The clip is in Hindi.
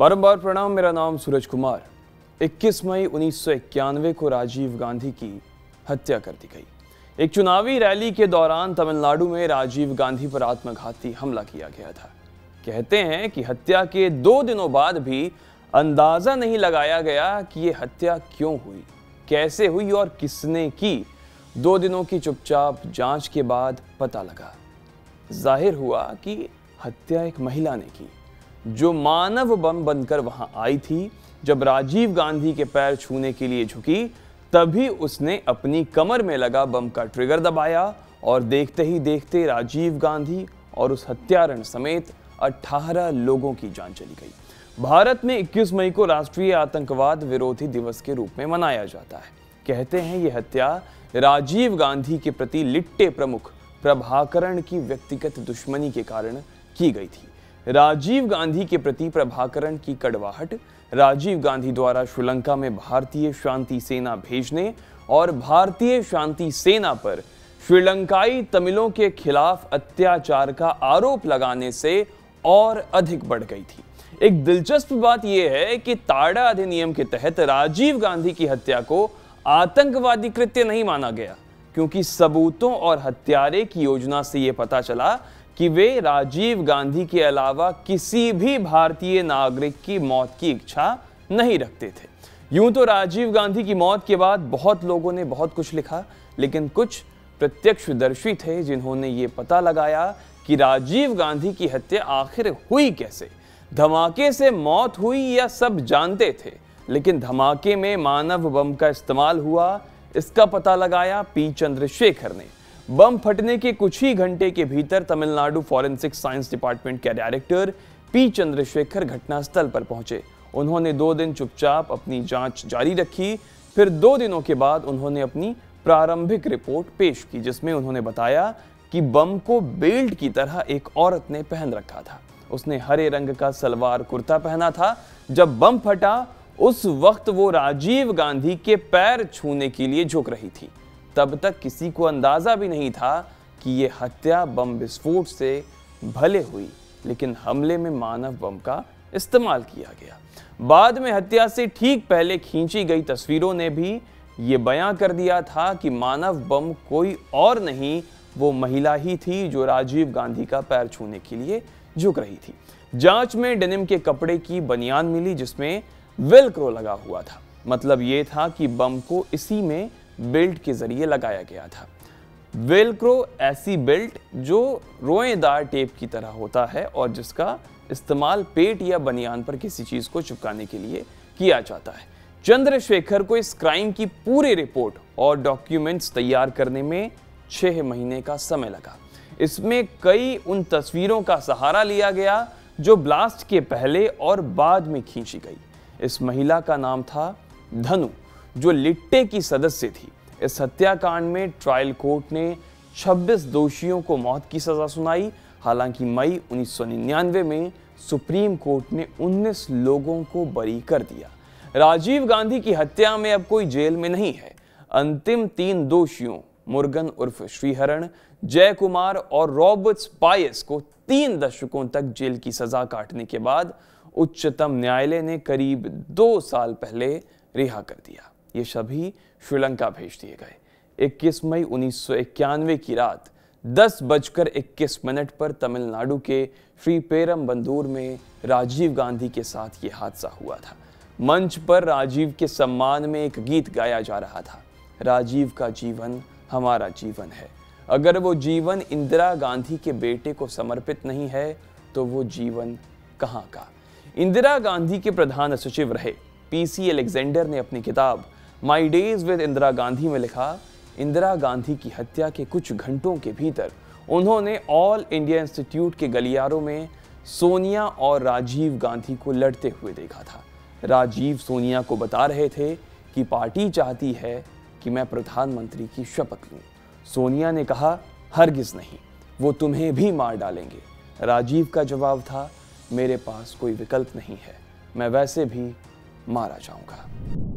बारंबार प्रणाम। मेरा नाम सूरज कुमार। 21 मई 1991 को राजीव गांधी की हत्या कर दी गई। एक चुनावी रैली के दौरान तमिलनाडु में राजीव गांधी पर आत्मघाती हमला किया गया था। कहते हैं कि हत्या के 2 दिनों बाद भी अंदाजा नहीं लगाया गया कि यह हत्या क्यों हुई, कैसे हुई और किसने की। 2 दिनों की चुपचाप जांच के बाद पता लगा, जाहिर हुआ कि हत्या एक महिला ने की, जो मानव बम बनकर वहां आई थी। जब राजीव गांधी के पैर छूने के लिए झुकी, तभी उसने अपनी कमर में लगा बम का ट्रिगर दबाया और देखते ही देखते राजीव गांधी और उस हत्यारण समेत 18 लोगों की जान चली गई। भारत में 21 मई को राष्ट्रीय आतंकवाद विरोधी दिवस के रूप में मनाया जाता है। कहते हैं यह हत्या राजीव गांधी के प्रति लिट्टे प्रमुख प्रभाकरण की व्यक्तिगत दुश्मनी के कारण की गई थी। राजीव गांधी के प्रति प्रभाकरण की कड़वाहट, राजीव गांधी द्वारा श्रीलंका में भारतीय शांति सेना भेजने और भारतीय शांति सेना पर श्रीलंकाई तमिलों के खिलाफ अत्याचार का आरोप लगाने से और अधिक बढ़ गई थी। एक दिलचस्प बात यह है कि ताड़ा अधिनियम के तहत राजीव गांधी की हत्या को आतंकवादी कृत्य नहीं माना गया, क्योंकि सबूतों और हत्यारे की योजना से यह पता चला कि वे राजीव गांधी के अलावा किसी भी भारतीय नागरिक की मौत की इच्छा नहीं रखते थे। यूं तो राजीव गांधी की मौत के बाद बहुत लोगों ने बहुत कुछ लिखा, लेकिन कुछ प्रत्यक्षदर्शी थे जिन्होंने ये पता लगाया कि राजीव गांधी की हत्या आखिर हुई कैसे। धमाके से मौत हुई या सब जानते थे, लेकिन धमाके में मानव बम का इस्तेमाल हुआ, इसका पता लगाया पी चंद्रशेखर ने। बम फटने के कुछ ही घंटे के भीतर तमिलनाडु फॉरेंसिक साइंस डिपार्टमेंट के डायरेक्टर पी चंद्रशेखर घटनास्थल पर पहुंचे। उन्होंने 2 दिन चुपचाप अपनी जांच जारी रखी। फिर 2 दिनों के बाद उन्होंने अपनी प्रारंभिक रिपोर्ट पेश की, जिसमें उन्होंने बताया कि बम को बेल्ट की तरह एक औरत ने पहन रखा था। उसने हरे रंग का सलवार कुर्ता पहना था। जब बम फटा, उस वक्त वो राजीव गांधी के पैर छूने के लिए झुक रही थी। तब तक किसी को अंदाजा भी नहीं था कि यह हत्या बम विस्फोट से भले हुई, लेकिन हमले में मानव बम का इस्तेमाल किया गया। बाद में हत्या से ठीक पहले खींची गई तस्वीरों ने भी ये बयां कर दिया था कि मानव बम कोई और नहीं, वो महिला ही थी जो राजीव गांधी का पैर छूने के लिए झुक रही थी। जांच में डेनिम के कपड़े की बनियान मिली, जिसमें वेलक्रो लगा हुआ था। मतलब ये था कि बम को इसी में बेल्ट के जरिए लगाया गया था। वेलक्रो ऐसी बेल्ट जो रोएदार टेप की तरह होता है और जिसका इस्तेमाल पेट या बनियान पर किसी चीज को चिपकाने के लिए किया जाता है। चंद्रशेखर को इस क्राइम की पूरी रिपोर्ट और डॉक्यूमेंट्स तैयार करने में 6 महीने का समय लगा। इसमें कई उन तस्वीरों का सहारा लिया गया जो ब्लास्ट के पहले और बाद में खींची गई। इस महिला का नाम था धनु, जो लिट्टे की सदस्य थी। इस हत्याकांड में ट्रायल कोर्ट ने 26 दोषियों को मौत की सजा सुनाई। हालांकि मई 1999 में सुप्रीम कोर्ट ने 19 लोगों को बरी कर दिया। राजीव गांधी की हत्या में अब कोई जेल में नहीं है। अंतिम 3 दोषियों मुर्गन उर्फ श्रीहरण, जय कुमार और रॉबर्ट्स पायस को 3 दशकों तक जेल की सजा काटने के बाद उच्चतम न्यायालय ने करीब 2 साल पहले रिहा कर दिया। ये सभी श्रीलंका भेज दिए गए। 21 मई 1991 की रात 10:21 पर तमिलनाडु के श्री पेरम्बदूर में राजीव गांधी के साथ ये हादसा हुआ था। मंच पर राजीव के सम्मान में एक गीत गाया जा रहा था, राजीव का जीवन हमारा जीवन है। अगर वो जीवन इंदिरा गांधी के बेटे को समर्पित नहीं है तो वो जीवन कहाँ का। इंदिरा गांधी के प्रधान सचिव रहे पीसी अलेक्जेंडर ने अपनी किताब my days with Indira Gandhi में लिखा, इंदिरा गांधी की हत्या के कुछ घंटों के भीतर उन्होंने ऑल इंडिया इंस्टीट्यूट के गलियारों में सोनिया और राजीव गांधी को लड़ते हुए देखा था। राजीव सोनिया को बता रहे थे कि पार्टी चाहती है कि मैं प्रधानमंत्री की शपथ लूं। सोनिया ने कहा, हरगिज नहीं, वो तुम्हें भी मार डालेंगे। राजीव का जवाब था, मेरे पास कोई विकल्प नहीं है, मैं वैसे भी मारा जाऊंगा।